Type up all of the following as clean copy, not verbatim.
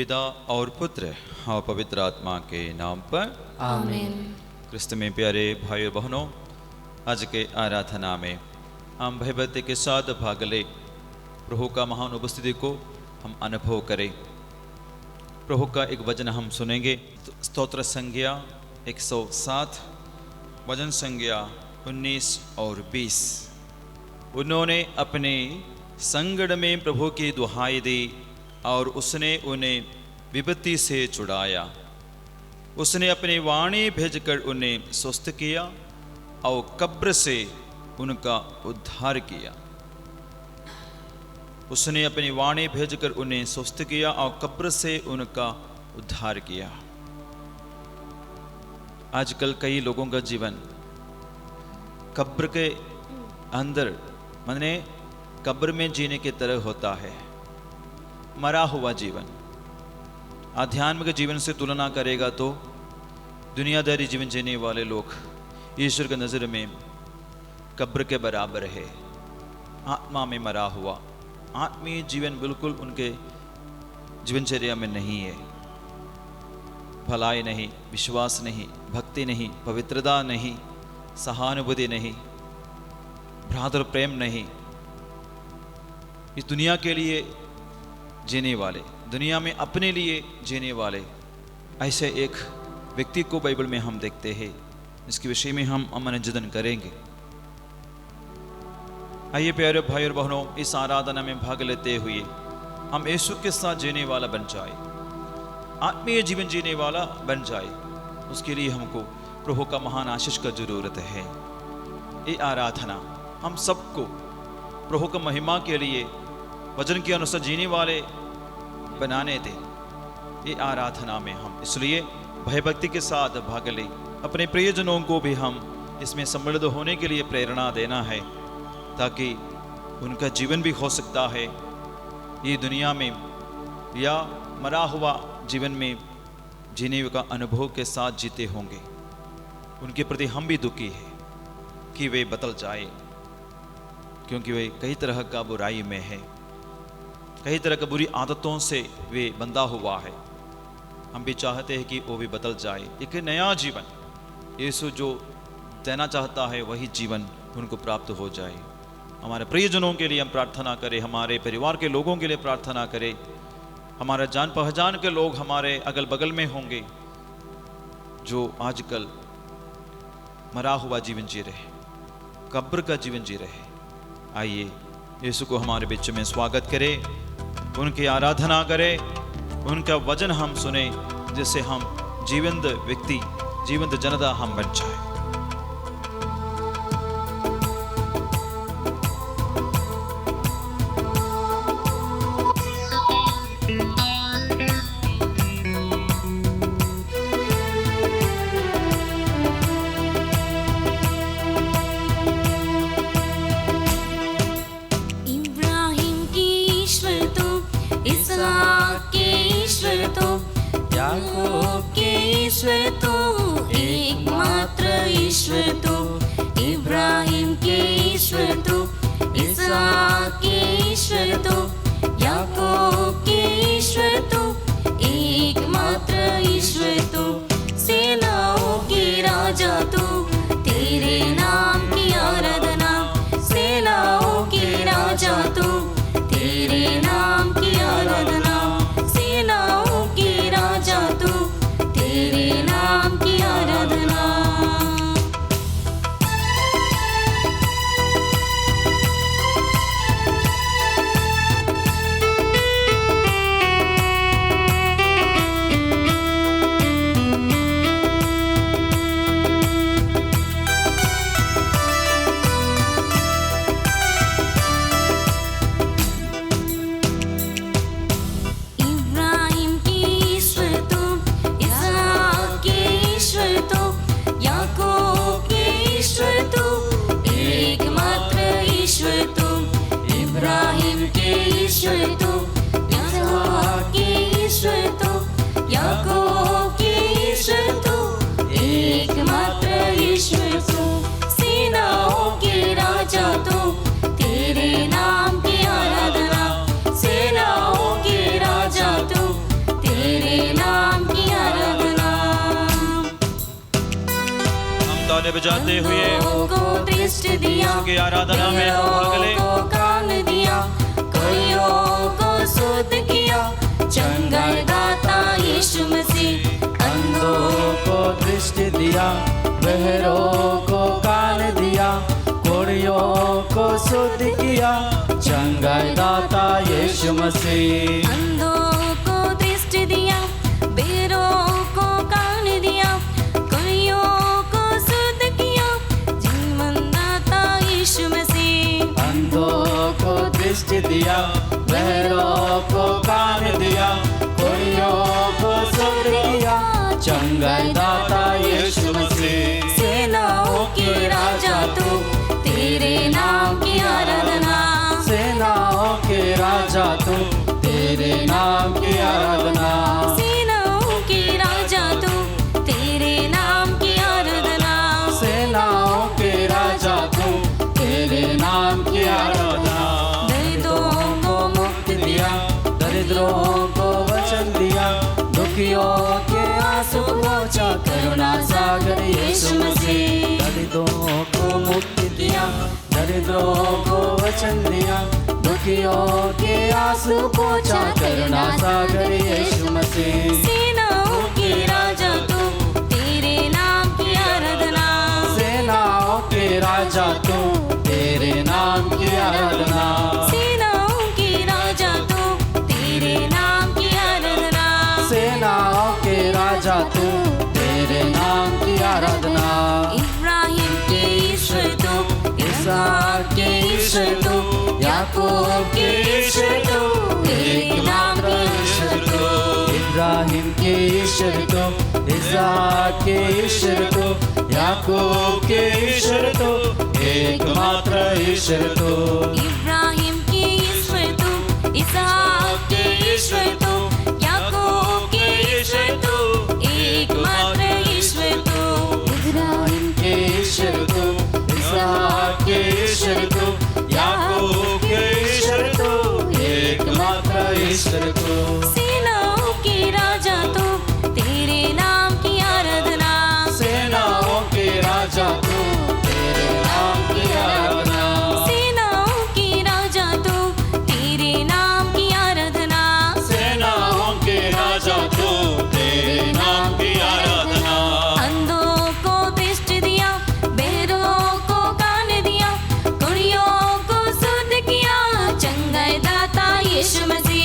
पिता और पुत्र और पवित्र आत्मा के नाम पर आमीन। क्रिस्त में प्यारे भाई और बहनों, आज के आराधना में हम भयभक्ति के साथ भाग ले प्रभु का महान उपस्थिति को हम अनुभव करें। प्रभु का एक वचन हम सुनेंगे, स्तोत्र संज्ञा 107, वचन संज्ञा 19 और 20। उन्होंने अपने संकट में प्रभु की दुहाई दी और उसने उन्हें विपत्ति से छुड़ाया। उसने अपनी वाणी भेजकर उन्हें स्वस्थ किया और कब्र से उनका उद्धार किया। उसने अपनी वाणी भेजकर उन्हें स्वस्थ किया और कब्र से उनका उद्धार किया। आजकल कई लोगों का जीवन कब्र के अंदर माने कब्र में जीने की तरह होता है, मरा हुआ जीवन। आध्यात्मिक जीवन से तुलना करेगा तो दुनियादारी जीवन जीने वाले लोग ईश्वर की नज़र में कब्र के बराबर है, आत्मा में मरा हुआ। आत्मीय जीवन बिल्कुल उनके जीवनचर्या में नहीं है। भलाई नहीं, विश्वास नहीं, भक्ति नहीं, पवित्रता नहीं, सहानुभूति नहीं, भ्रातृ प्रेम नहीं। इस दुनिया के लिए जीने वाले, दुनिया में अपने लिए जीने वाले, ऐसे एक व्यक्ति को बाइबल में हम देखते हैं। इसके विषय में हम मनोरंजन करेंगे। आइए प्यारे भाई और बहनों, इस आराधना में भाग लेते हुए हम यीशु के साथ जीने वाला बन जाए, आत्मीय जीवन जीने वाला बन जाए। उसके लिए हमको प्रभु का महान आशीष का जरूरत है। ये आराधना हम सबको प्रभु का महिमा के लिए वचन के अनुसार जीने वाले बनाने दे। ये आराधना में हम इसलिए भयभक्ति के साथ भाग ले, अपने प्रियजनों को भी हम इसमें सम्मिलित होने के लिए प्रेरणा देना है, ताकि उनका जीवन भी हो सकता है ये दुनिया में या मरा हुआ जीवन में जीने का अनुभव के साथ जीते होंगे। उनके प्रति हम भी दुखी हैं कि वे बदल जाए, क्योंकि वे कई तरह का बुराई में है, कई तरह की बुरी आदतों से वे बंधा हुआ है। हम भी चाहते हैं कि वो भी बदल जाए, एक नया जीवन यीशु जो देना चाहता है वही जीवन उनको प्राप्त हो जाए। हमारे प्रियजनों के लिए हम प्रार्थना करें, हमारे परिवार के लोगों के लिए प्रार्थना करें, हमारे जान पहचान के लोग हमारे अगल बगल में होंगे जो आजकल मरा हुआ जीवन जी रहे, कब्र का जीवन जी रहे। आइए यीशु को हमारे बीच में स्वागत करें, उनकी आराधना करें, उनका वचन हम सुने, जिससे हम जीवंत व्यक्ति, जीवंत जनता हम बन जाए। इब्राहिम के ईश्वर तू, इसहाक के ईश्वर तू, याकूब के ईश्वर तू, एकमात्र ईश्वर तू, सेनाओं के राजा तू, तेरे नाम की आराधना। सेनाओं के राजा तू, तेरे नाम की आराधना। सेनाओं के राजा तू, तेरे नाम की आराधना। ताले बजाते हुए को दृष्टि दिया, की आराधना में हम भाग ले। को कान दिया, कईयों को शुद्ध किया, चंगाई दाता यीशु मसीह। अंधों को दृष्टि दिया, बहरों को कान दिया, कोढ़ियों को शुद्ध किया, चंगाई दाता यीशु मसीह। अंधों को दृष्टि दिया, बहरों को कान दिया, कोढ़ियों को शुद्ध किया, जीवन दाता यीशु मसीह। अंधों को दृष्टि दिया, बहरों को कान दिया, कोढ़ियों को शुद्ध किया, चंगाई दाता यीशु मसीह। सेनाओं के राजा तू, तेरे नाम की आराधना। सेनाओं के राजा तू, तेरे नाम की आराधना। सेनाओं के राजा तू, तेरे नाम की आराधना। सेनाओं के राजा तू, तेरे नाम की आराधना। दरिद्रों को मुक्ति दिया, दरिद्रों को वचन दिया, दुखियों के आंसू पोंछा, करुणा सागर यीशु मसीह। दरिद्रों को मुक्ति दिया, दरिद्रों को वचन दिया, दुखियों के आंसू पोंछा, करुणा सागर यीशु मसीह। सेनाओं के राजा तू, तेरे नाम की आराधना। सेनाओं के राजा तू, तेरे नाम की आराधना। सेनाओं के राजा तू, तेरे नाम की आराधना। सेनाओं के राजा तू, तेरे नाम की आराधना। इब्राहिम के ईश्वर तू, इसहाक के ईश्वर तू, याकूब के ईश्वर तू, एक मात्र ईश्वर तू। इब्राहिम के ईश्वर तू, इसहाक के ईश्वर तू, याकूब के ईश्वर तू, एक मात्र ईश्वर तू। इब्राहिम के ईश्वर तू, इसहाक के ईश्वर तू, याकूब के ईश्वर तू, एकमात्र ईश्वर तू। इब्राहिम के ईश्वर तू, इसहाक के ईश्वर तू, याकूब के ईश्वर तू, एकमात्र ईश्वर तू। सेनाओं के राजा तू, तेरे नाम की आराधना। सेनाओं के राजा तू, तेरे नाम की आराधना। सेनाओं के राजा तू, तेरे नाम की आराधना। सेनाओं के राजा तू, तेरे नाम की आराधना। अंधों को दृष्टि दिया, बहरों को कान दिया, कुड़ियों को शुद्ध किया, चंगाई दाता यीशु मसीह।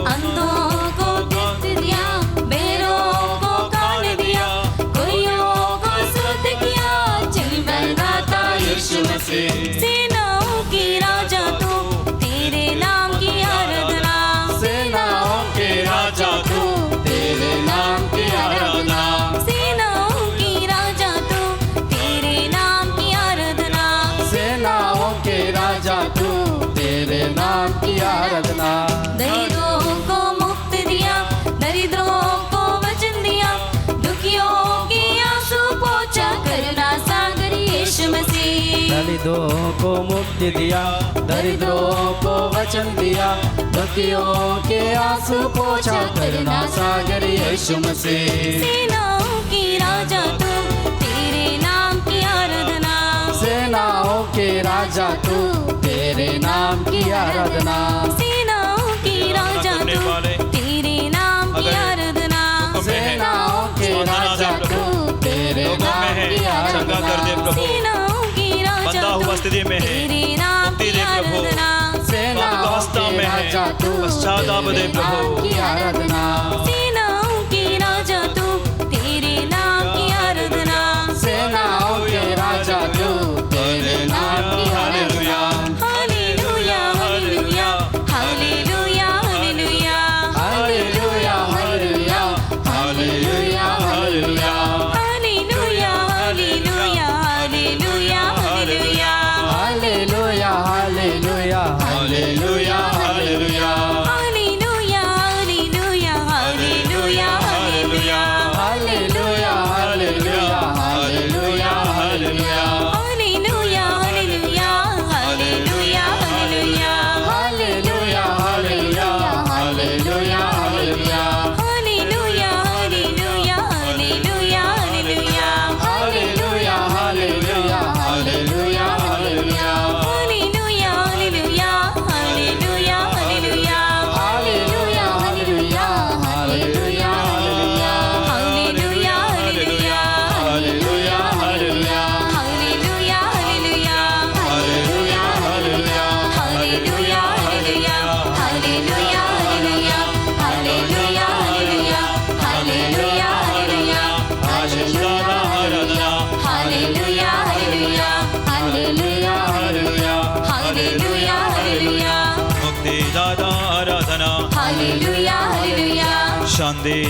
अंधों को दृष्टि दिया, बहरों को कान दिया, कुड़ियों को शुद्ध किया, चंगाई दाता यीशु मसीह। सेनाओं के राजा तू, तेरे नाम की आराधना। सेनाओं के राजा तू, तेरे नाम की आराधना। सेनाओं के राजा तू, तेरे नाम की आराधना। सेनाओं के राजा तू, तेरे नाम की आराधना। दरिद्रों को मुक्ति दिया, दरिद्रों को वचन दिया, दुखियों के आंसू पोंछा, करुणा सागर यीशु मसीह। दरिद्रों को मुक्ति दिया, दरिद्रों को वचन दिया, दुखियों के आंसू पोंछा, करुणा सागर यीशु मसीह। सेनाओं के राजा तू, तेरे नाम की आराधना। सेनाओं के राजा तू, तेरे नाम की आराधना। सेनाओं के राजा तू, तेरे नाम की आराधना। सेनाओं के राजा तू, तेरे नाम की चंगा कर दे आराधना। प्रभु। सेनाओं के राजा बंधा हुआ तू, स्थिति में है, तेरे नाम मुक्ति की दे प्रभु। आराधना। सेनाओं अवस्था के में है, राजा तू, पश्चाताप दे तेरे नाम प्रभु। की आराधना। सेनाओं के राजा तू, तेरे नाम की आराधना। सेनाओं के राजा तू, तेरे नाम की आराधना। Hallelujah hallelujah hallelujah hallelujah hallelujah hallelujah hallelujah hallelujah. Hallelujah hallelujah hallelujah hallelujah hallelujah hallelujah hallelujah hallelujah. Hallelujah hallelujah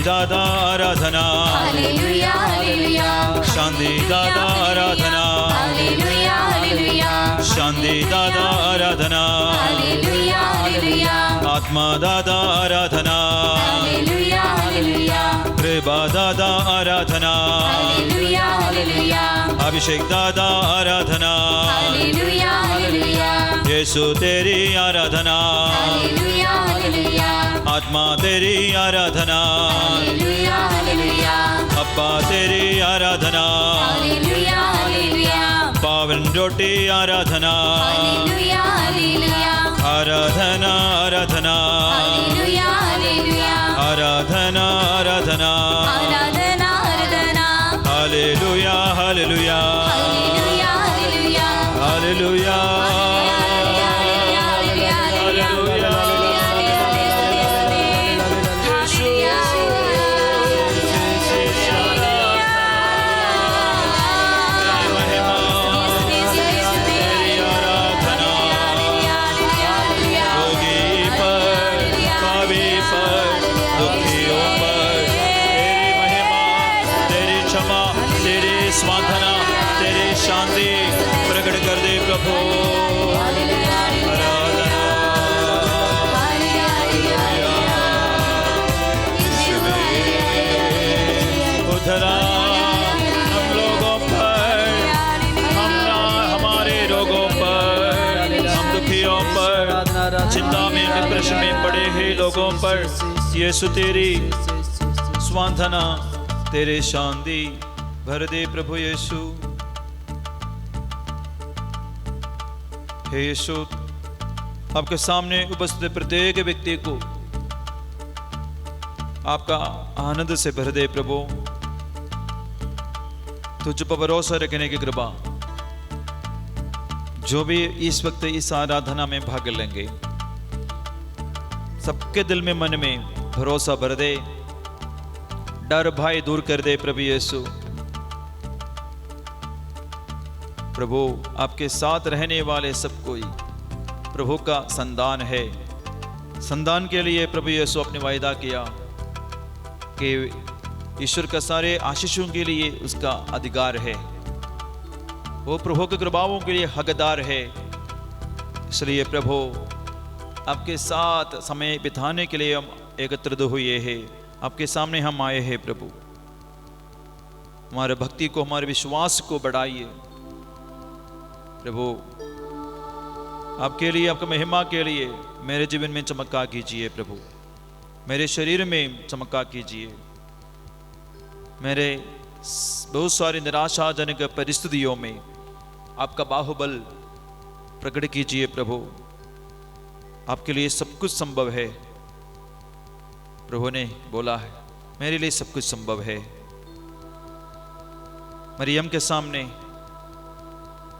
दादा आराधना, हालेलुया हालेलुया, शांति दादा आराधना, हालेलुया हालेलुया, शांति दादा आराधना, हालेलुया हालेलुया, आत्मा दादा आराधना, हालेलुया हालेलुया, कृपा दादा आराधना, हालेलुया हालेलुया, अभिषेक दादा आराधना, हालेलुया हालेलुया, यीशु तेरी आराधना, हालेलुया हालेलुया, आत्मा तेरी आराधना, हालेलुया हालेलुया, अब्बा तेरी आराधना, हालेलुया हालेलुया, पावन रोटी आराधना, हालेलुया हालेलुया, आराधना आराधना, हालेलुया हालेलुया, आराधना आराधना, आराधना आराधना, hallelujah hallelujah, hallelujah hallelujah, hallelujah स्वांतना तेरी शांति प्रकट कर दे प्रभु। उधरा हम लोगों पर, हमारे रोगों पर, हम दुखियों पर, चिंता में डिप्रेशन में पड़े हैं लोगों पर यीशु तेरी स्वांतना तेरे शांति भर दे प्रभु यीशु। हे यीशु, आपके सामने उपस्थित प्रत्येक व्यक्ति को आपका आनंद से भर दे प्रभु। तुझ पर भरोसा रखने की कृपा, जो भी इस वक्त इस आराधना में भाग लेंगे सबके दिल में मन में भरोसा भर दे, डर भय दूर कर दे प्रभु यीशु। प्रभु आपके साथ रहने वाले सब कोई प्रभु का संतान है। संतान के लिए प्रभु यीशु अपने वायदा किया कि ईश्वर का सारे आशीषों के लिए उसका अधिकार है, वो प्रभु की कृपाओं के लिए हकदार है। इसलिए प्रभु आपके साथ समय बिताने के लिए हम एकत्रित हुए हैं, आपके सामने हम आए हैं प्रभु। हमारे भक्ति को, हमारे विश्वास को बढ़ाइए प्रभु। आपके लिए, आपकी महिमा के लिए मेरे जीवन में चमत्कार कीजिए प्रभु, मेरे शरीर में चमत्कार कीजिए, मेरे बहुत सारी निराशाजनक परिस्थितियों में आपका बाहुबल प्रकट कीजिए प्रभु। आपके लिए सब कुछ संभव है। प्रभु ने बोला है मेरे लिए सब कुछ संभव है। मरियम के सामने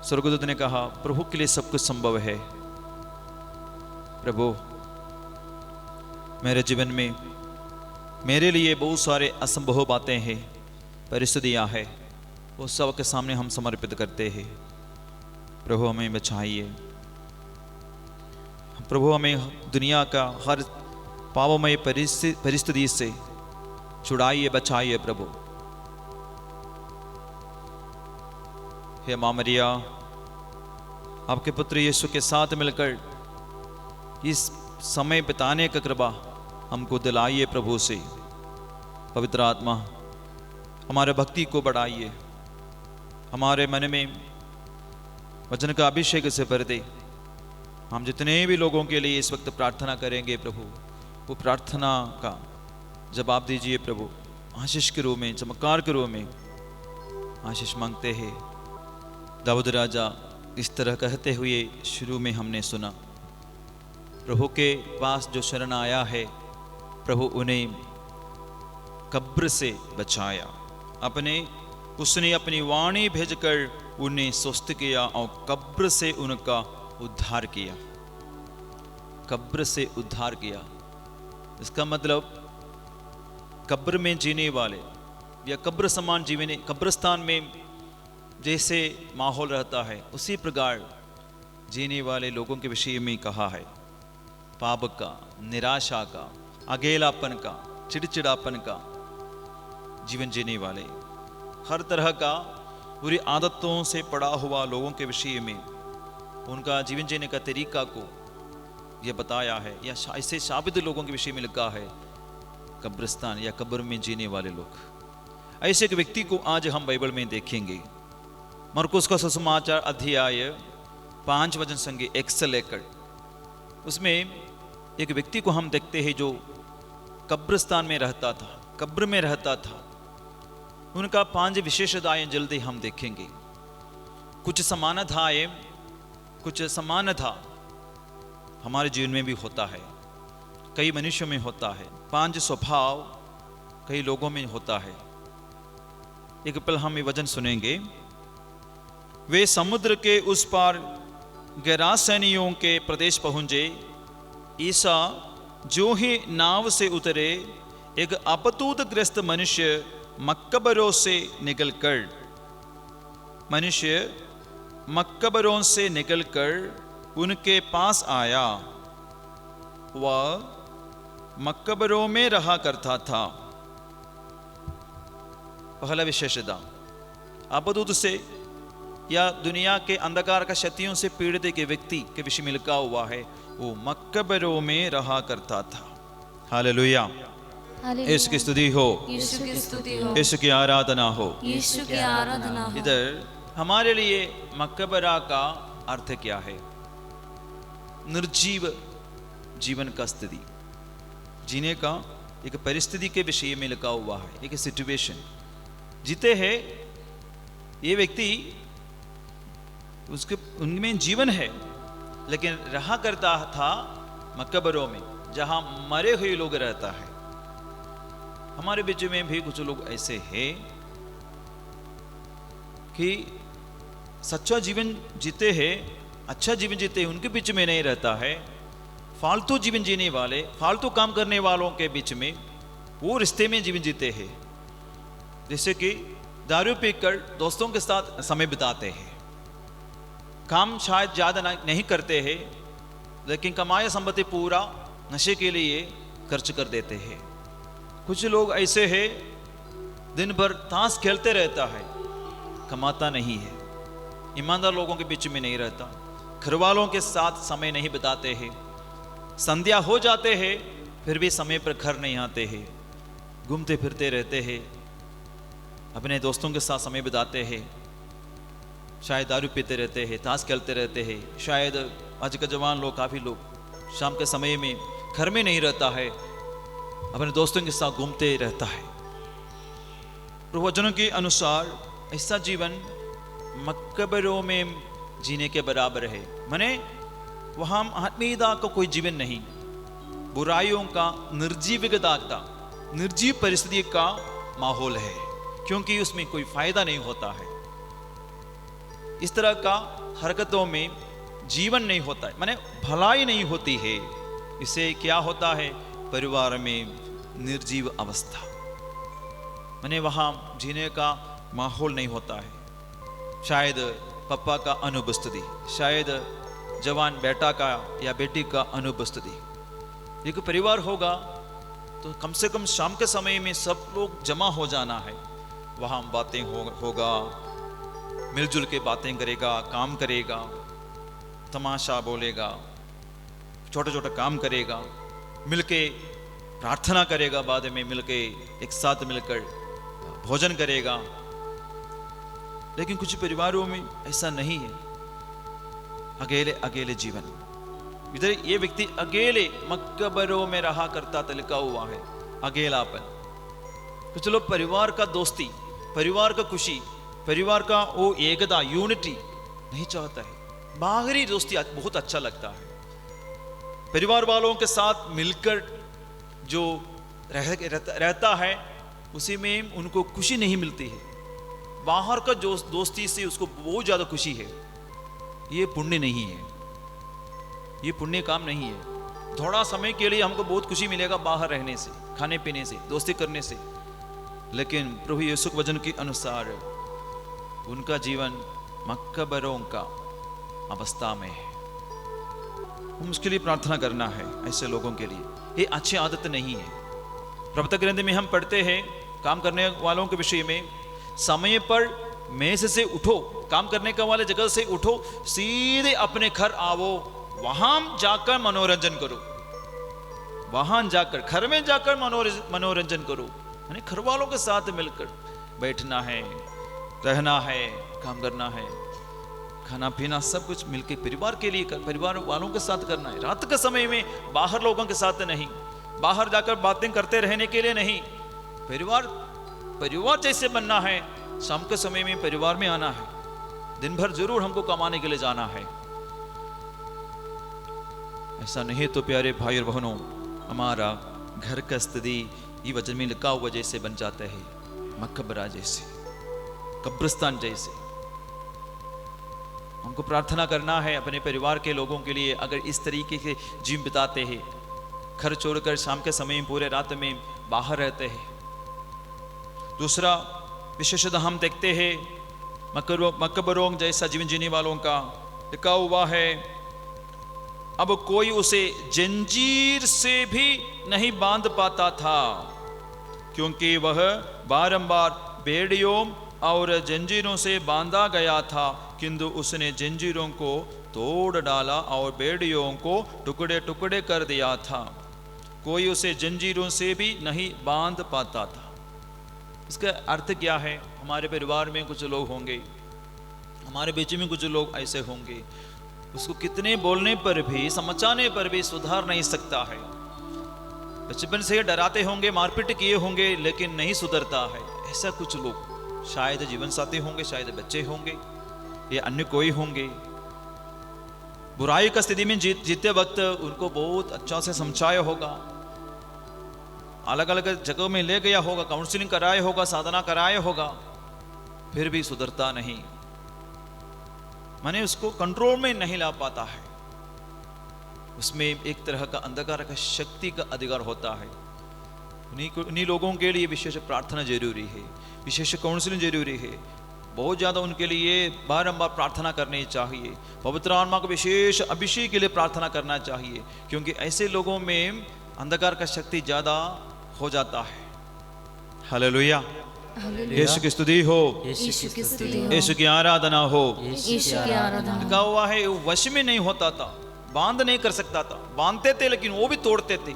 स्वर्गदूत ने कहा प्रभु के लिए सब कुछ संभव है। प्रभु मेरे जीवन में मेरे लिए बहुत सारे असंभव बातें हैं, परिस्थितियां हैं, वो सब के सामने हम समर्पित करते हैं। प्रभु हमें बचाइए प्रभु, हमें दुनिया का हर पापमय परिस्थिति से छुड़ाइए, बचाइए प्रभु। हे मां मरिया, आपके पुत्र यीशु के साथ मिलकर इस समय बिताने का कृपा हमको दिलाइए प्रभु से। पवित्र आत्मा हमारे भक्ति को बढ़ाइए, हमारे मन में वचन का अभिषेक से भर दे। हम जितने भी लोगों के लिए इस वक्त प्रार्थना करेंगे प्रभु, वो प्रार्थना का जवाब दीजिए प्रभु। आशीष के रूप में, चमत्कार के रूप में आशीष मांगते हैं। दाऊद राजा इस तरह कहते हुए शुरू में हमने सुना, प्रभु के पास जो शरण आया है प्रभु उन्हें कब्र से बचाया। उसने अपनी वाणी भेजकर उन्हें स्वस्थ किया और कब्र से उनका उद्धार किया। कब्र से उद्धार किया, इसका मतलब कब्र में जीने वाले या कब्र समान जीवने, कब्रस्तान में जैसे माहौल रहता है उसी प्रकार जीने वाले लोगों के विषय में कहा है। पाप का, निराशा का, अकेलापन का, चिड़चिड़ापन का, जीवन जीने वाले, हर तरह का बुरी आदतों से पड़ा हुआ लोगों के विषय में उनका जीवन जीने का तरीका को यह बताया है, या ऐसे शाबिद लोगों के विषय में लिखा है कब्रिस्तान या कब्र में जीने वाले लोग। ऐसे एक व्यक्ति को आज हम बाइबल में देखेंगे। मरकुस का सुसमाचार अध्याय 5 वचन संख्या 1 से लेकर, उसमें एक व्यक्ति को हम देखते हैं जो कब्रिस्तान में रहता था, कब्र में रहता था। उनका 5 विशेषताएं जल्दी हम देखेंगे। कुछ समानताएं, कुछ समानता हमारे जीवन में भी होता है, कई मनुष्यों में होता है। 5 स्वभाव कई लोगों में होता है। एक पल हम ये वचन सुनेंगे। वे समुद्र के उस पार गेरासेनियों के प्रदेश पहुंचे। ईसा जो ही नाव से उतरे, एक अपतूतग्रस्त मनुष्य मकबरों से निकलकर उनके पास आया। वह मकबरों में रहा करता था। पहला विशेषता, अपतूत से या दुनिया के अंधकार का शक्तियों से पीड़ित एक व्यक्ति के विषय में लिखा हुआ है, वो मकबरों में रहा करता था। हालेलुया, यीशु की स्तुति हो, यीशु की स्तुति हो, यीशु की आराधना हो। यीशु की आराधना हो। इधर हमारे लिए मकबरा का अर्थ क्या है? निर्जीव जीवन का स्थिति, जीने का एक परिस्थिति के विषय में लिखा हुआ है, एक सिचुएशन। जीते हैं ये व्यक्ति, उसके उनमें जीवन है, लेकिन रहा करता था मकबरों में, जहां मरे हुए लोग रहता है। हमारे बीच में भी कुछ लोग ऐसे हैं कि सच्चा जीवन जीते हैं, अच्छा जीवन जीते हैं, उनके बीच में नहीं रहता है। फालतू जीवन जीने वाले, फालतू काम करने वालों के बीच में वो रिश्ते में जीवन जीते हैं। जैसे कि दारू पीकर दोस्तों के साथ समय बिताते हैं, काम शायद ज़्यादा नहीं करते हैं, लेकिन कमाया संपत्ति पूरा नशे के लिए खर्च कर देते हैं। कुछ लोग ऐसे हैं, दिन भर ताश खेलते रहता है, कमाता नहीं है, ईमानदार लोगों के बीच में नहीं रहता, घर वालों के साथ समय नहीं बिताते हैं, संध्या हो जाते हैं फिर भी समय पर घर नहीं आते हैं, घूमते फिरते रहते हैं, अपने दोस्तों के साथ समय बिताते हैं, शायद दारू पीते रहते हैं, ताश खेलते रहते हैं। शायद आज के जवान लोग, काफ़ी लोग शाम के समय में घर में नहीं रहता है, अपने दोस्तों के साथ घूमते रहता है। प्रवचनों के अनुसार ऐसा जीवन मकबरों में जीने के बराबर है। माने वहाँ आत्मीयता का कोई जीवन नहीं, बुराइयों का, निर्जीविकता का, निर्जीव परिस्थिति का माहौल है, क्योंकि उसमें कोई फायदा नहीं होता है। इस तरह का हरकतों में जीवन नहीं होता है, माने भलाई नहीं होती है। इससे क्या होता है? परिवार में निर्जीव अवस्था, माने वहाँ जीने का माहौल नहीं होता है। शायद पापा का अनुपस्थिति, शायद जवान बेटा का या बेटी का अनुपस्थिति। एक परिवार होगा तो कम से कम शाम के समय में सब लोग जमा हो जाना है, वहाँ बातें होगा, मिलजुल के बातें करेगा, काम करेगा, तमाशा बोलेगा, छोटा छोटा काम करेगा, मिलके प्रार्थना करेगा, बाद में मिलके एक साथ मिलकर भोजन करेगा। लेकिन कुछ परिवारों में ऐसा नहीं है, अकेले अकेले जीवन। इधर ये व्यक्ति अकेले मकबरों में रहा करता था, लिखा हुआ है अकेलापन। तो चलो, परिवार का दोस्ती, परिवार का खुशी, परिवार का वो एकता, यूनिटी नहीं चाहता है। बाहरी दोस्ती बहुत अच्छा लगता है, परिवार वालों के साथ मिलकर जो रहता है उसी में उनको खुशी नहीं मिलती है। बाहर का जो दोस्ती से उसको बहुत ज़्यादा खुशी है। ये पुण्य नहीं है, ये पुण्य काम नहीं है। थोड़ा समय के लिए हमको बहुत खुशी मिलेगा बाहर रहने से, खाने पीने से, दोस्ती करने से, लेकिन प्रभु यीशु के वचन के अनुसार उनका जीवन मकबरों का अवस्था में है। हम उसके लिए प्रार्थना करना है ऐसे लोगों के लिए। ये अच्छी आदत नहीं है। प्रवक्ता ग्रंथ में हम पढ़ते हैं काम करने वालों के विषय में, समय पर मेज से उठो, काम करने का वाले जगह से उठो, सीधे अपने घर आओ, वहां जाकर मनोरंजन करो, वहां जाकर घर में जाकर मनोरंजन करो। यानी घर वालों के साथ मिलकर बैठना है, रहना है, काम करना है, खाना पीना सब कुछ मिलकर परिवार के लिए परिवार वालों के साथ करना है। रात के समय में बाहर लोगों के साथ नहीं, बाहर जाकर बातें करते रहने के लिए नहीं, परिवार जैसे बनना है। शाम के समय में परिवार में आना है, दिन भर जरूर हमको कमाने के लिए जाना है। ऐसा नहीं तो प्यारे भाई और बहनों, हमारा घर का स्थिति ये वचन में लिखा हुआ जैसे बन जाता है, मकबरा जैसे, कब्रिस्तान जैसे। हमको प्रार्थना करना है अपने परिवार के लोगों के लिए। अगर इस तरीके से जीवन बिताते हैं, घर छोड़कर शाम के समय में पूरे रात में बाहर रहते हैं। दूसरा विशेषतः हम देखते हैं मकबरों जैसा जीवन जीने वालों का लिखा हुआ है, अब कोई उसे जंजीर से भी नहीं बांध पाता था, क्योंकि वह बारंबार बेड़ियों और जंजीरों से बांधा गया था, किंतु उसने जंजीरों को तोड़ डाला और बेड़ियों को टुकड़े टुकड़े कर दिया था। कोई उसे जंजीरों से भी नहीं बांध पाता था। इसका अर्थ क्या है? हमारे परिवार में कुछ लोग होंगे, हमारे बीच में कुछ लोग ऐसे होंगे, उसको कितने बोलने पर भी, समझाने पर भी सुधार नहीं सकता है। बचपन से डराते होंगे, मारपीट किए होंगे, लेकिन नहीं सुधरता है। ऐसा कुछ लोग शायद जीवन साथी होंगे, शायद बच्चे होंगे, या अन्य कोई होंगे। बुराई का स्थिति में जीते वक्त उनको बहुत अच्छा से समझाया होगा, अलग अलग जगहों में ले गया होगा, काउंसलिंग कराया होगा, साधना कराया होगा, फिर भी सुधरता नहीं, माने उसको कंट्रोल में नहीं ला पाता है। उसमें एक तरह का अंधकार का शक्ति का अधिकार होता है। उन्हीं लोगों के लिए विशेष प्रार्थना जरूरी है, विशेष काउंसलिंग जरूरी है। बहुत ज़्यादा उनके लिए बारंबार प्रार्थना करनी चाहिए, पवित्र आत्मा को विशेष अभिषेक के लिए प्रार्थना करना चाहिए, क्योंकि ऐसे लोगों में अंधकार का शक्ति ज़्यादा हो जाता है। हालेलुया, यीशु की स्तुति हो, यीशु की स्तुति हो, यीशु की आराधना हो। यीशु की आराधना। लिखा हुआ है वो वश में नहीं होता था, बांध नहीं कर सकता था, बांधते थे लेकिन वो भी तोड़ते थे।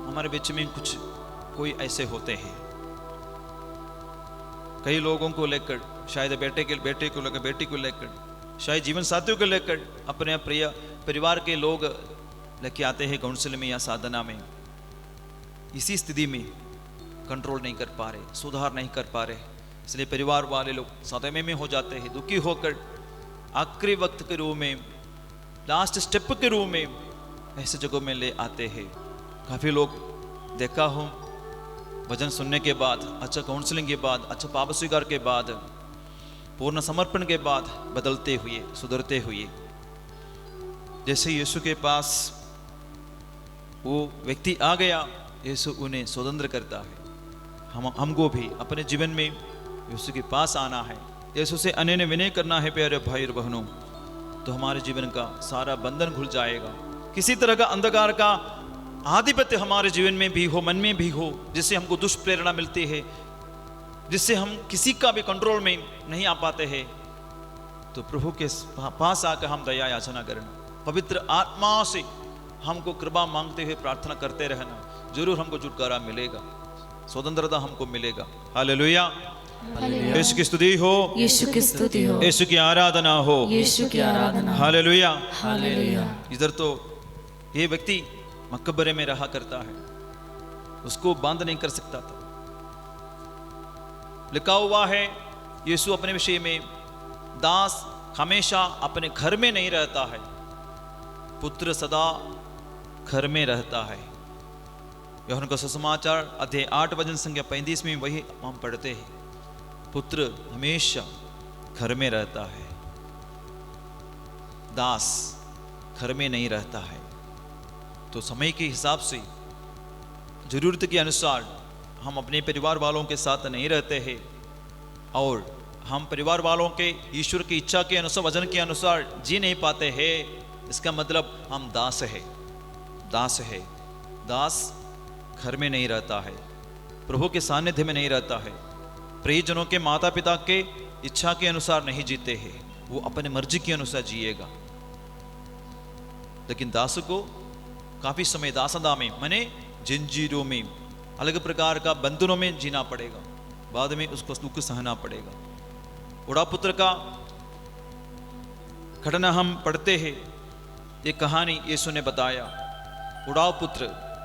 हमारे बीच में कुछ कोई ऐसे होते हैं, कई लोगों को लेकर, शायद बेटे को लेकर, बेटी को लेकर, शायद जीवन साथियों को लेकर, अपने प्रिय परिवार के लोग लेके आते हैं काउंसिल में या साधना में। इसी स्थिति में कंट्रोल नहीं कर पा रहे, सुधार नहीं कर पा रहे, इसलिए परिवार वाले लोग सदमे में हो जाते हैं, दुखी होकर आखिरी वक्त के रूप में, लास्ट स्टेप के रूप में ऐसे जगहों में ले आते हैं। काफ़ी लोग देखा हूँ, वचन सुनने के बाद, अच्छा काउंसलिंग के बाद, अच्छा पाप स्वीकार के बाद, पूर्ण समर्पण के बाद बदलते हुए, सुधरते हुए। जैसे यीशु के पास वो व्यक्ति आ गया, यीशु उन्हें स्वतंत्र करता है। हमको भी अपने जीवन में यीशु के पास आना है, यीशु से अनन्य विनय करना है प्यारे भाई और बहनों, तो हमारे जीवन का सारा बंधन खुल जाएगा। किसी तरह का अंधकार का आधिपत्य हमारे जीवन में भी हो, मन में भी हो, जिससे हमको दुष्प्रेरणा मिलती है, जिससे हम किसी का भी कंट्रोल में नहीं आ पाते हैं, तो प्रभु के पास आकर हम दया याचना करना, पवित्र आत्मा से हमको कृपा मांगते हुए प्रार्थना करते रहना, जरूर हमको छुटकारा मिलेगा, स्वतंत्रता हमको मिलेगा। हालेलुया, यीशु की स्तुति हो, यीशु की स्तुति हो, यीशु की आराधना हो, यीशु की आराधना। Hallelujah, hallelujah. इधर तो ये व्यक्ति मकबरे में रहा करता है, उसको बांध नहीं कर सकता था। लिखा हुआ है यीशु अपने विषय में, दास हमेशा अपने घर में नहीं रहता है, पुत्र सदा घर में रहता है। यूहन्ना का सुसमाचार अध्याय 8 वचन संख्या 35 में वही हम पढ़ते हैं, पुत्र हमेशा घर में रहता है, दास घर में नहीं रहता है। तो समय के हिसाब से, जरूरत के अनुसार हम अपने परिवार वालों के साथ नहीं रहते हैं, और हम परिवार वालों के ईश्वर की इच्छा के अनुसार, वचन के अनुसार जी नहीं पाते हैं, इसका मतलब हम दास है। दास है, दास घर में नहीं रहता है, प्रभु के सानिध्य में नहीं रहता है, प्रियजनों के माता पिता के इच्छा के अनुसार नहीं जीते हैं, वो अपने मर्जी के अनुसार जिएगा। लेकिन दास को काफी समय दासदा में माने जंजीरों में, अलग प्रकार का बंधनों में जीना पड़ेगा, बाद में उसको दुख सहना पड़ेगा। उड़ा पुत्र का घटना हम पढ़ते हैं, एक कहानी यीशु ने बताया। उड़ाव पुत्र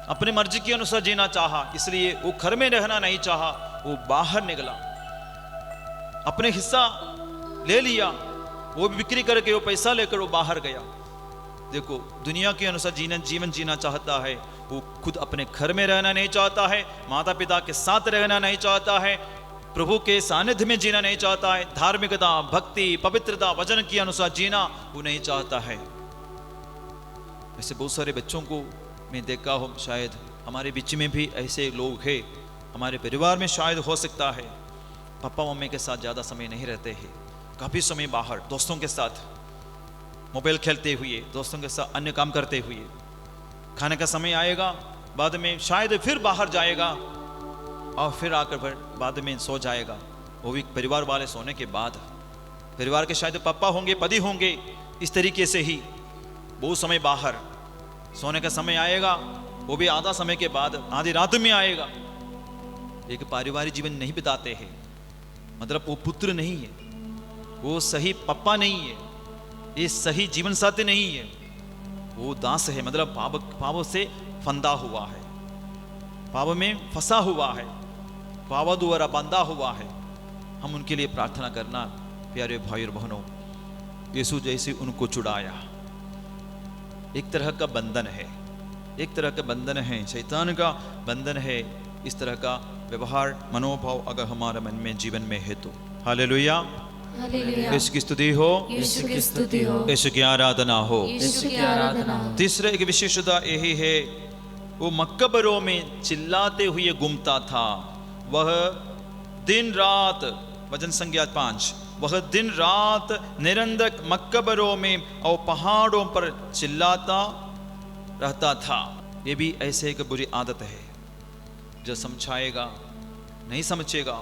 अपने मर्जी के अनुसार जीना चाहा, इसलिए वो घर में रहना नहीं चाहा, वो बाहर निकला, अपने हिस्सा ले लिया, वो भी बिक्री करके वो पैसा लेकर वो बाहर गया। देखो, दुनिया के अनुसार जीवन जीना चाहता है, वो खुद अपने घर में रहना नहीं चाहता है, माता पिता के साथ रहना नहीं चाहता है, प्रभु के सानिध्य में जीना नहीं चाहता है, धार्मिकता, भक्ति, पवित्रता, वचन के अनुसार जीना वो नहीं चाहता है। ऐसे बहुत सारे बच्चों को मैं देखा हूँ, शायद हमारे बीच में भी ऐसे लोग हैं, हमारे परिवार में शायद हो सकता है, पापा मम्मी के साथ ज़्यादा समय नहीं रहते हैं, काफ़ी समय बाहर दोस्तों के साथ मोबाइल खेलते हुए, दोस्तों के साथ अन्य काम करते हुए, खाने का समय आएगा, बाद में शायद फिर बाहर जाएगा और फिर आकर बाद में सो जाएगा, वो भी परिवार वाले सोने के बाद। परिवार के शायद पापा होंगे, पति होंगे, इस तरीके से ही बहुत समय बाहर, सोने का समय आएगा वो भी आधा समय के बाद, आधी रात में आएगा। एक पारिवारिक जीवन नहीं बिताते हैं, मतलब वो पुत्र नहीं है, वो सही पप्पा नहीं है, ये सही जीवन साथी नहीं है, वो दास है, मतलब पाप से फंदा हुआ है, पाप में फंसा हुआ है, पाप द्वारा बंधा हुआ है। हम उनके लिए प्रार्थना करना, प्यारे भाई और बहनों, यीशु जैसे उनको छुड़ाया। एक तरह का बंधन है, एक तरह का बंधन है, शैतान का बंधन है। इस तरह का व्यवहार, मनोभाव अगर हमारे मन में, जीवन में है तो हालेलुया, हालेलुया, यीशु की स्तुति हो, यीशु की स्तुति हो, यीशु की आराधना हो। यीशु की आराधना हो। तीसरा एक विशेषता यही है, वो मकबरों में चिल्लाते हुए घूमता था। वह दिन रात, वचन संख्या 5, वह दिन रात निरंतर मकबरों में और पहाड़ों पर चिल्लाता रहता था। ये भी ऐसे एक बुरी आदत है, जो समझाएगा नहीं समझेगा,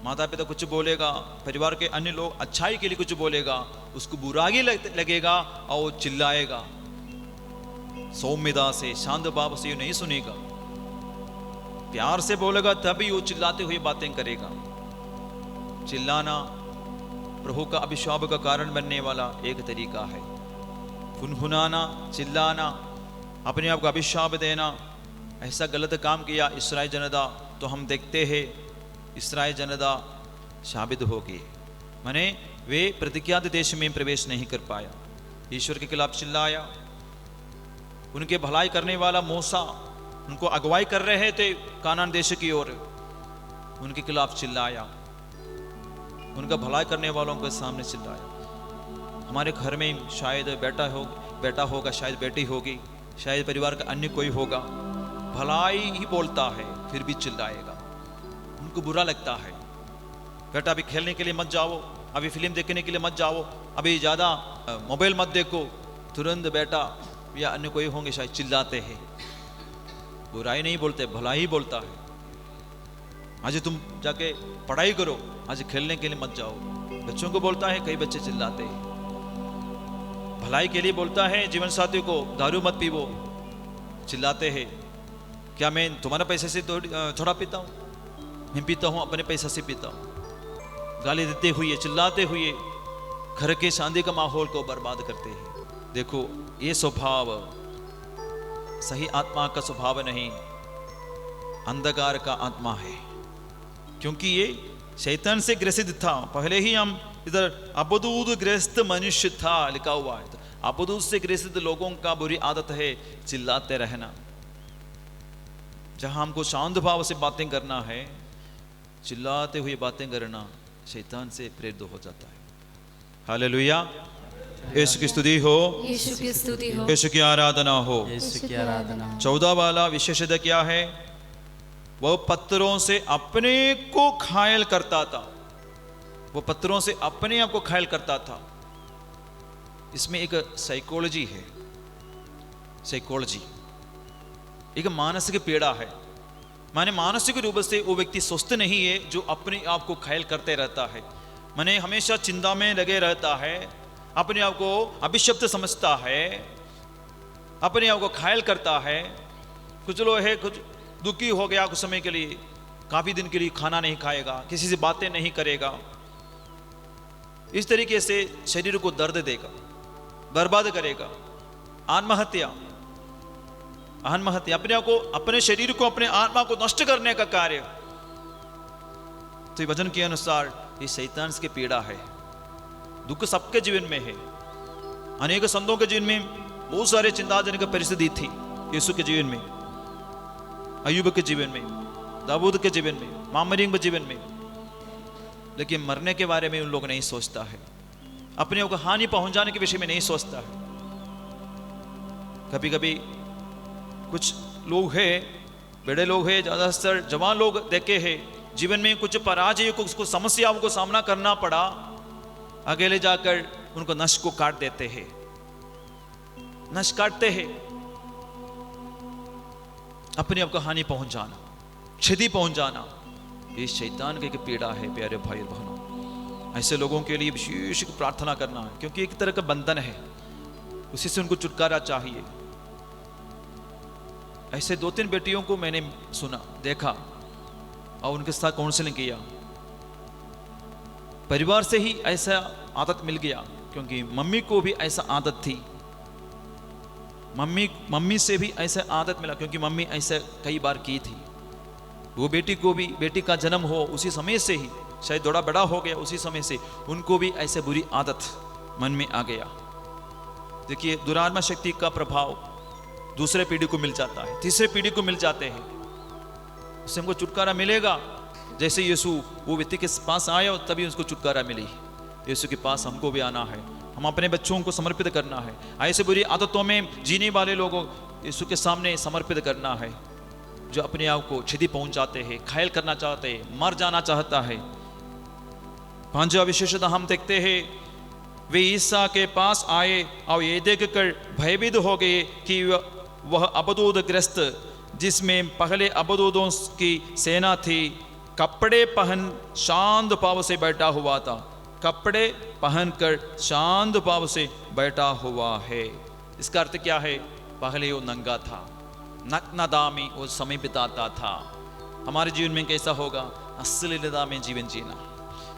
माता पिता कुछ बोलेगा, परिवार के अन्य लोग अच्छाई के लिए कुछ बोलेगा, उसको बुराई लगेगा और वो चिल्लाएगा। सौम्यता से, शांत भाव से नहीं सुनेगा, प्यार से बोलेगा तभी वो चिल्लाते हुए बातें करेगा। चिल्लाना प्रभु का अभिशाप का कारण बनने वाला एक तरीका है। गुनगुनाना, चिल्लाना, अपने आप को अभिशाप देना, ऐसा गलत काम किया इस्राएल जनता, तो हम देखते हैं इस्राएल जनता शाबित होगी, माने वे प्रतिज्ञात देश में प्रवेश नहीं कर पाया। ईश्वर के खिलाफ चिल्लाया, उनके भलाई करने वाला मूसा उनको अगुवाई कर रहे थे कानान देश की ओर, उनके खिलाफ चिल्लाया, उनका भलाई करने वालों के सामने चिल्लाया। हमारे घर में शायद बेटा होगा, शायद बेटी होगी, शायद परिवार का अन्य कोई होगा, भलाई ही बोलता है फिर भी चिल्लाएगा, उनको बुरा लगता है। बेटा अभी खेलने के लिए मत जाओ, अभी फिल्म देखने के लिए मत जाओ, अभी ज़्यादा मोबाइल मत देखो, तुरंत बेटा या अन्य कोई होंगे शायद चिल्लाते हैं। बुराई नहीं बोलते, भलाई ही बोलता है। आज तुम जाके पढ़ाई करो, आज खेलने के लिए मत जाओ, बच्चों को बोलता है। कई बच्चे चिल्लाते हैं। भलाई के लिए बोलता है जीवन साथी को, दारू मत पीवो, चिल्लाते हैं। क्या मैं तुम्हारा पैसे से थोड़ा पीता हूँ? मैं पीता हूँ, अपने पैसे से पीता हूँ। गाली देते हुए, चिल्लाते हुए घर के शांति का माहौल को बर्बाद करते हैं। देखो, ये स्वभाव सही आत्मा का स्वभाव नहीं, अंधकार का आत्मा है, क्योंकि ये शैतान से ग्रसित था। पहले ही हम इधर अपदूत ग्रस्त मनुष्य था लिखा हुआ है। तो अपदूत से ग्रसित लोगों का बुरी आदत है चिल्लाते रहना। जहां हमको शांत भाव से बातें करना है, चिल्लाते हुए बातें करना शैतान से प्रेरित हो जाता है। हालेलुया, यीशु की स्तुति हो, यीशु की स्तुति हो, यीशु की आराधना हो। यीशु की आराधना। 14 वाला विशेषता क्या है? वह पत्थरों से अपने को घायल करता था। वो पत्थरों से अपने आप को घायल करता था। इसमें एक साइकोलॉजी है, साइकोलॉजी एक मानसिक पीड़ा है। माने मानसिक रूप से वो व्यक्ति स्वस्थ नहीं है जो अपने आप को घायल करते रहता है, माने हमेशा चिंता में लगे रहता है, अपने आप को अभिशप्त समझता है, अपने आप को घायल करता है। कुछ लोग है कुछ दुखी हो गया कुछ समय के लिए, काफी दिन के लिए खाना नहीं खाएगा, किसी से बातें नहीं करेगा, इस तरीके से शरीर को दर्द देगा, बर्बाद करेगा। आत्महत्या अपने आप को, अपने शरीर को, अपने आत्मा को नष्ट करने का कार्य। तो ये वचन के अनुसार ये शैतान की पीड़ा है। दुख सबके जीवन में है। अनेक संतों के जीवन में बहुत सारे चिंताजनक परिस्थिति थी, यीशु के जीवन में, अय्यूब के जीवन में, दाऊद के जीवन में, मामरियम के जीवन में, लेकिन मरने के बारे में उन लोग नहीं सोचता है, अपने को हानि पहुंचाने के विषय में नहीं सोचता है। कभी कभी कुछ लोग हैं, बड़े लोग हैं, ज्यादातर जवान लोग देखे हैं, जीवन में कुछ पराजय को, उसको समस्याओं को सामना करना पड़ा, अकेले जाकर उनको नष्ट को काट देते हैं, नष्ट काटते हैं, अपने आप को हानि पहुंचाना, क्षति पहुंचाना, ये शैतान की पीड़ा है। प्यारे भाई और बहनों, ऐसे लोगों के लिए विशेष प्रार्थना करना है, क्योंकि एक तरह का बंधन है, उसी से उनको छुटकारा चाहिए। ऐसे 2-3 बेटियों को मैंने सुना, देखा और उनके साथ काउंसलिंग किया। परिवार से ही ऐसा आदत मिल गया, क्योंकि मम्मी को भी ऐसा आदत थी, मम्मी से भी ऐसा आदत मिला, क्योंकि मम्मी ऐसा कई बार की थी। वो बेटी को भी, बेटी का जन्म हो उसी समय से ही, शायद थोड़ा बड़ा हो गया उसी समय से, उनको भी ऐसे बुरी आदत मन में आ गया। देखिए, दुरात्मा शक्ति का प्रभाव दूसरे पीढ़ी को मिल जाता है, तीसरे पीढ़ी को मिल जाते हैं, उससे हमको छुटकारा मिलेगा। जैसे यीशु वो व्यक्ति के पास आया और तभी उसको छुटकारा मिली, यीशु के पास हमको भी आना है, हम अपने बच्चों को समर्पित करना है। ऐसे बुरी आदतों में जीने वाले लोगों यीशु के सामने समर्पित करना है, जो अपने आप को क्षति पहुंचाते हैं, घायल करना चाहते हैं, मर जाना चाहता है। 5वां विशेषता हम देखते हैं, वे ईसा के पास आए और ये देखकर भयभीत हो गए कि वह अबदूद ग्रस्त, जिसमें पहले अबदूदों की सेना थी, कपड़े पहन शांत भाव से बैठा हुआ था। कपड़े पहनकर शांत भाव से बैठा हुआ है। इसका अर्थ क्या है? पहले वो नंगा था, नग्नता में वो समय बिताता था। हमारे जीवन में कैसा होगा? अश्लीलता में जीवन जीना,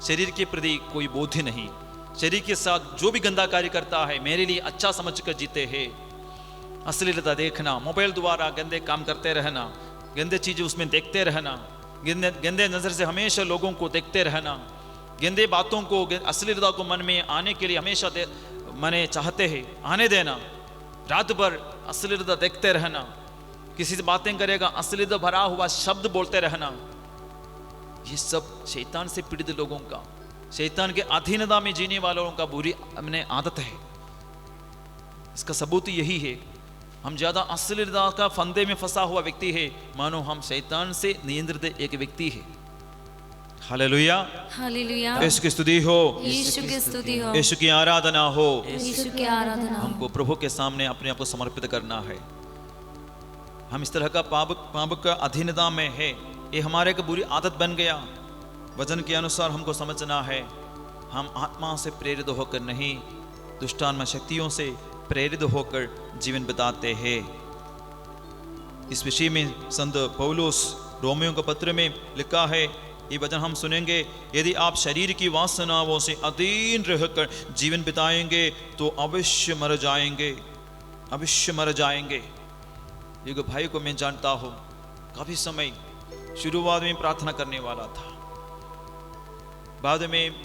शरीर के प्रति कोई बोध ही नहीं, शरीर के साथ जो भी गंदा कार्य करता है मेरे लिए अच्छा समझकर जीते हैं। अश्लीलता देखना, मोबाइल द्वारा गंदे काम करते रहना, गंदे चीजें उसमें देखते रहना, गंदे नजर से हमेशा लोगों को देखते रहना, गंदे बातों को, अश्लीलता को मन में आने के लिए हमेशा मने चाहते हैं आने देना, रात भर अश्लीलता देखते रहना, किसी से बातें करेगा अश्लीलता भरा हुआ शब्द बोलते रहना, ये सब शैतान से पीड़ित लोगों का, शैतान के अधीनता में जीने वालों का बुरी अपने आदत है। इसका सबूत यही है, हम ज्यादा अश्लीलता का फंदे में फंसा हुआ व्यक्ति है, मानो हम शैतान से नियंत्रित एक व्यक्ति है। हालेलुया, हालेलुया, यीशु की स्तुति हो, यीशु की स्तुति हो, यीशु की आराधना हो। यीशु की आराधना हो। हमको प्रभु के सामने अपने आप को समर्पित करना है। हम इस तरह का पाप का अधीनता में है, ये हमारे एक बुरी आदत बन गया। वचन के अनुसार हमको समझना है, हम आत्मा से प्रेरित होकर नहीं, दुष्टात्मा शक्तियों से प्रेरित होकर जीवन बिताते हैं। इस विषय में संत पौलुस रोमियों के पत्र में लिखा है, ये वचन हम सुनेंगे, यदि आप शरीर की वासनाओं से अधीन रहकर जीवन बिताएंगे तो अवश्य मर जाएंगे, अवश्य मर जाएंगे। एक भाई को मैं जानता हूँ, काफी समय शुरुआत में प्रार्थना करने वाला था, बाद में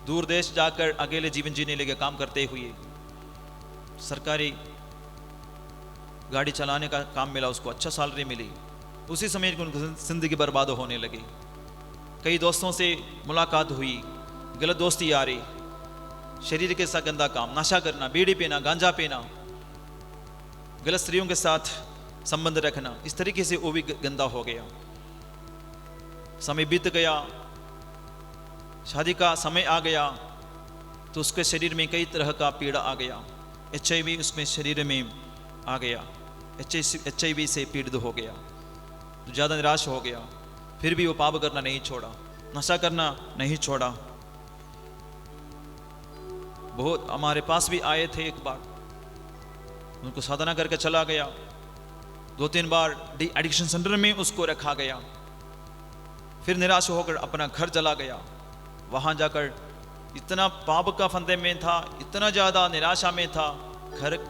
दूर देश जाकर अकेले जीवन जीने लगे, काम करते हुए सरकारी गाड़ी चलाने का काम मिला उसको, अच्छा सैलरी मिली, उसी समय उनकी जिंदगी बर्बाद होने लगी। कई दोस्तों से मुलाकात हुई, गलत दोस्ती आ रही, शरीर के साथ गंदा काम, नशा करना, बीड़ी पीना, गांजा पीना, गलत स्त्रियों के साथ संबंध रखना, इस तरीके से वो भी गंदा हो गया। समय बीत गया, शादी का समय आ गया तो उसके शरीर में कई तरह का पीड़ा आ गया, HIV उसमें शरीर में आ गया, HIV से पीड़ित हो गया। तो ज़्यादा निराश हो गया। फिर भी वो पाप करना नहीं छोड़ा, नशा करना नहीं छोड़ा। बहुत हमारे पास भी आए थे, एक बार उनको साधना करके चला गया, 2-3 बार डी एडिक्शन सेंटर में उसको रखा गया। फिर निराश होकर अपना घर चला गया। वहां जाकर इतना पाप का फंदे में था, इतना ज़्यादा निराशा में था।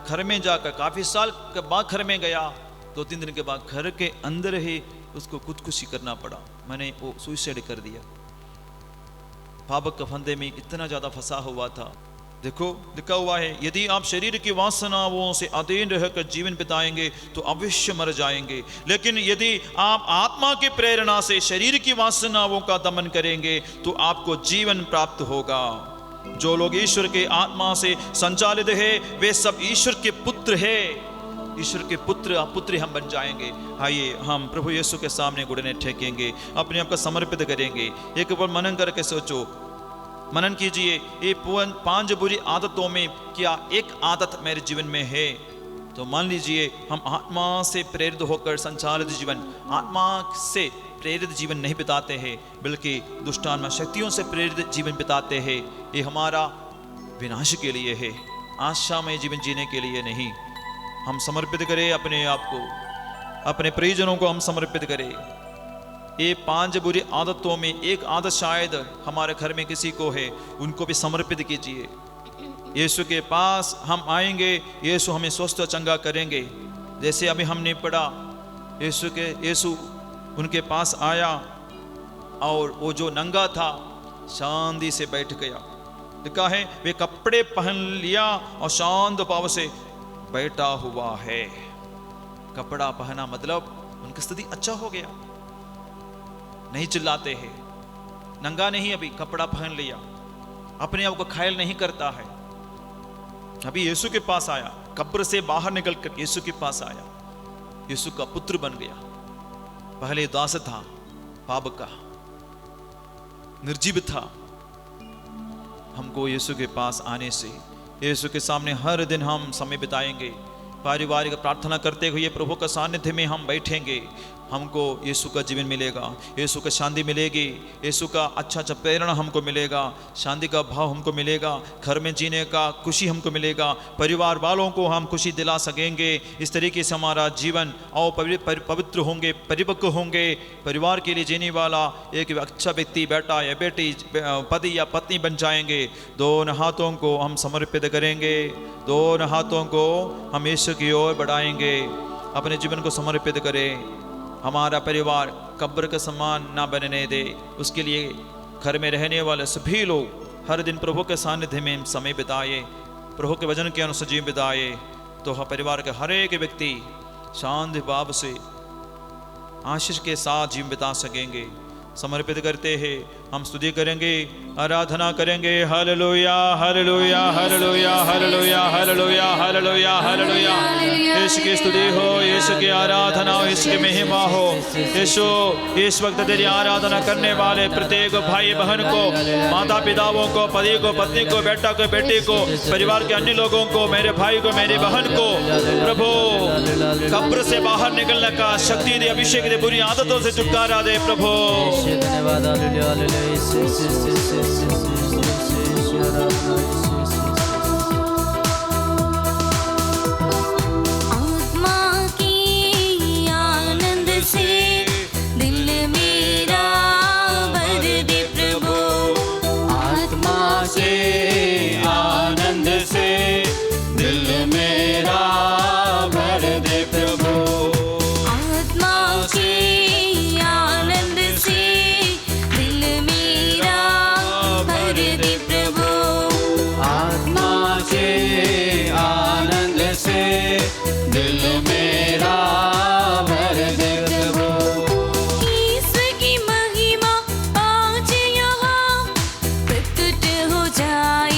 घर में जाकर काफ़ी साल के बाद घर में गया, 2-3 दिन के बाद घर के अंदर ही उसको खुदकुशी करना पड़ा। मैंने वो सुसाइड कर दिया। पाप के फंदे में इतना ज़्यादा फंसा हुआ था। देखो लिखा हुआ है, यदि आप शरीर की वासनाओं से अधीन रहकर जीवन बिताएंगे तो अवश्य मर जाएंगे, लेकिन यदि आप आत्मा की प्रेरणा से शरीर की वासनाओं का दमन करेंगे तो आपको जीवन प्राप्त होगा। जो लोग ईश्वर के आत्मा से संचालित है वे सब ईश्वर के पुत्र है। ईश्वर के पुत्र हम बन जाएंगे। आइए हम प्रभु यीशु के सामने घुटने टेकेंगे, अपने आप को समर्पित करेंगे। एक बार मनन करके सोचो, मनन कीजिए, ये 5 बुरी आदतों में क्या एक आदत मेरे जीवन में है? तो मान लीजिए हम आत्मा से प्रेरित होकर संचालित जीवन, आत्मा से प्रेरित जीवन नहीं बिताते हैं, बल्कि दुष्टात्मा शक्तियों से प्रेरित जीवन बिताते हैं। ये हमारा विनाश के लिए है, आशामय जीवन जीने के लिए नहीं। हम समर्पित करें अपने आप को, अपने परिजनों को हम समर्पित करें। ये 5 बुरी आदतों में एक आदत शायद हमारे घर में किसी को है, उनको भी समर्पित कीजिए। यीशु के पास हम आएंगे, यीशु हमें स्वस्थ चंगा करेंगे। जैसे अभी हमने पढ़ा, यीशु उनके पास आया और वो जो नंगा था शांति से बैठ गया। लिखा है वे कपड़े पहन लिया और शांत भाव से बैठा हुआ है। कपड़ा पहना मतलब उनकी स्थिति अच्छा हो गया, नहीं चिल्लाते हैं, नंगा नहीं, अभी कपड़ा पहन लिया, अपने आप को घायल नहीं करता है। अभी यीशु के पास आया, कब्र से बाहर निकलकर यीशु के पास आया, यीशु का पुत्र बन गया। पहले दास था, पाप का, निर्जीव था। हमको यीशु के पास आने से, यीशु के सामने हर दिन हम समय बिताएंगे, पारिवारिक प्रार्थना करते हुए प्रभु का सानिध्य में हम बैठेंगे, हमको यीशु का जीवन मिलेगा, यीशु का शांति मिलेगी, यीशु का अच्छा प्रेरणा हमको मिलेगा, शांति का भाव हमको मिलेगा, घर में जीने का खुशी हमको मिलेगा, परिवार वालों को हम खुशी दिला सकेंगे। इस तरीके से हमारा जीवन और पवित्र होंगे, परिपक्व होंगे। परिवार के लिए जीने वाला एक अच्छा व्यक्ति, बेटा या बेटी, पति या पत्नी बन जाएंगे। दोनों हाथों को हम समर्पित करेंगे, दोनों हाथों को हम यीशु की ओर बढ़ाएंगे, अपने जीवन को समर्पित करें। हमारा परिवार कब्र के समान ना बनने दे, उसके लिए घर में रहने वाले सभी लोग हर दिन प्रभु के सानिध्य में समय बिताए, प्रभु के वचन के अनुसार जीवन बिताए, तो परिवार के हर एक व्यक्ति शांति भाव से आशीष के साथ जीवन बिता सकेंगे। समर्पित करते हैं, हम स्तुति करेंगे, आराधना करेंगे। Hallelujah hallelujah hallelujah hallelujah hallelujah hallelujah hallelujah. Yeshu की स्तुति हो, यीशु की आराधना हो, यीशु की महिमा हो। यीशु, इस वक्त तेरी आराधना करने वाले प्रत्येक भाई बहन को, माता पिताओं को, पति को, पत्नी को, बेटा को, बेटी को, परिवार के अन्य लोगों को, मेरे भाई को, मेरी बहन को, प्रभु कब्र से बाहर निकलने का शक्ति दे, अभिषेक दे, बुरी आदतों से छुटकारा दे प्रभु। धन्यवाद। आत्मा की आनंद से दिल मेरा भर दे प्रभु, आत्मा से आनंद से दिल मेरा भर दे प्रभु, आत्मा के आनंद से दिल मेरा भर दे प्रभु, आत्मा के आनंद से दिल मेरा भर दे प्रभु। ईश्वर की महिमा आज यहाँ प्रकट हो जाए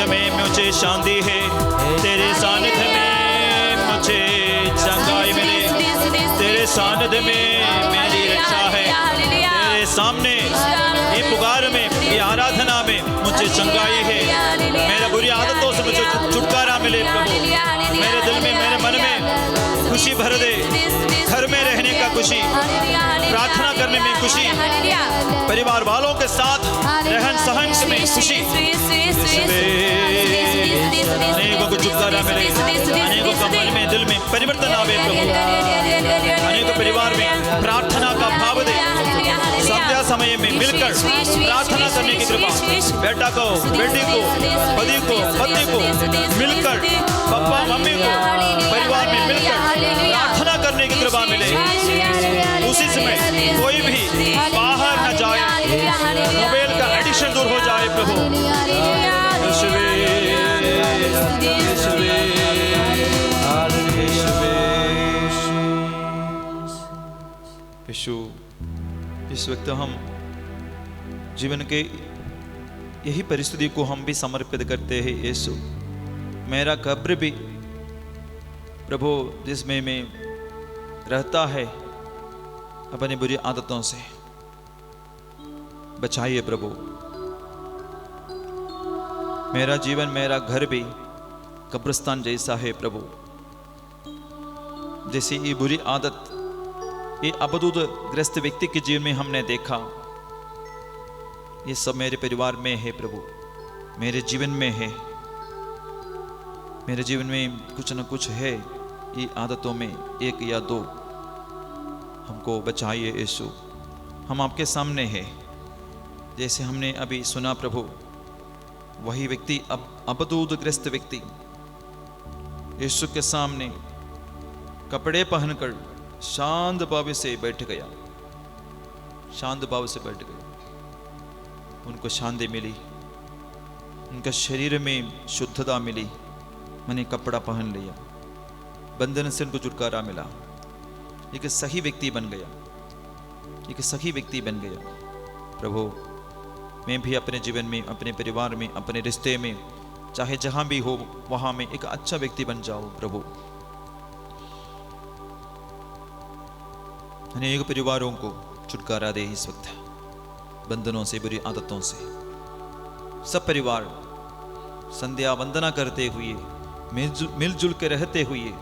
सानिध्य में मुझे शांति है, तेरे सानिध्य में मुझे चंगाई मिले, तेरे सानिध्य में मेरी रक्षा है, तेरे सामने ये पुकार में, ये आराधना में मुझे चंगाई है, मेरे बुरी आदतों से मुझे छुटकारा मिले प्रभु। मेरे दिल में, मेरे मन में खुशी भर दे, घर में रहने का खुशी, प्रार्थना करने में खुशी, परिवार वालों के साथ रहन सहन में खुशी, अनेकों को छुटकारा मिले, अनेकों का मन में, दिल में परिवर्तन आवे प्रभु, अनेकों परिवार में प्रार्थना का भाव दे, संध्या समय में मिलकर प्रार्थना करने की कृपा, बेटा को, बेटी को, पति को, पत्नी को मिलकर, पापा मम्मी को परिवार में मिलकर प्रार्थना करने की कृपा मिले। उसी समय कोई भी बाहर न जाए, मोबाइल का एडिक्शन दूर हो जाए प्रभु। यीशु, इस वक्त हम जीवन के यही परिस्थिति को हम भी समर्पित करते हैं। यीशु, मेरा कब्र भी प्रभु जिसमें मैं रहता है अपनी बुरी आदतों से बचाइए प्रभु। मेरा जीवन, मेरा घर भी कब्रिस्तान जैसा है प्रभु। जैसे ये बुरी आदत, ये अबदूद ग्रस्त व्यक्ति के जीवन में हमने देखा, ये सब मेरे परिवार में है प्रभु, मेरे जीवन में है, मेरे जीवन में कुछ न कुछ है। ये आदतों में एक या दो हमको बचाइए यीशु। हम आपके सामने हैं, जैसे हमने अभी सुना प्रभु, वही व्यक्ति अब अबदूद ग्रस्त व्यक्ति यीशु के सामने कपड़े पहनकर शांत भाव से बैठ गया, शांत भाव से बैठ गया। उनको शांति मिली, उनका शरीर में शुद्धता मिली, मैंने कपड़ा पहन लिया, बंधन से उनको छुटकारा मिला। एक सही व्यक्ति बन गया, एक सही व्यक्ति बन गया। प्रभु, मैं भी अपने जीवन में, अपने परिवार में, अपने रिश्ते में, चाहे जहां भी हो वहां में एक अच्छा व्यक्ति बन जाओ प्रभु। अनेक परिवारों को छुटकारा दे इस वक्त बंधनों से, बुरी आदतों से। सब परिवार संध्या वंदना करते हुए, मिलजुल के रहते हुए,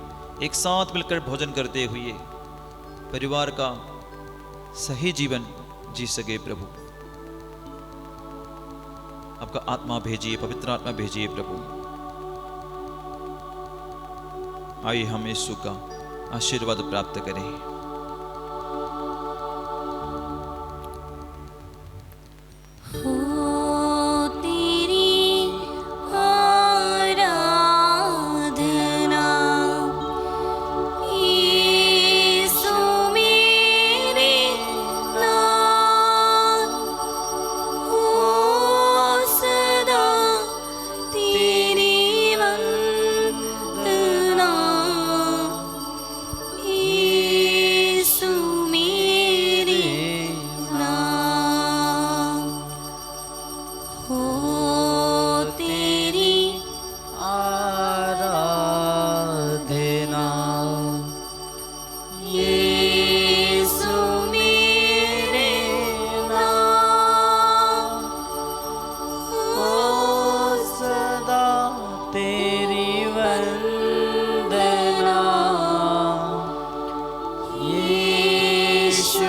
एक साथ मिलकर भोजन करते हुए परिवार का सही जीवन जी सके प्रभु। आपका आत्मा भेजिए, पवित्र आत्मा भेजिए प्रभु। आइए हम यीशु का आशीर्वाद प्राप्त करें। यीशु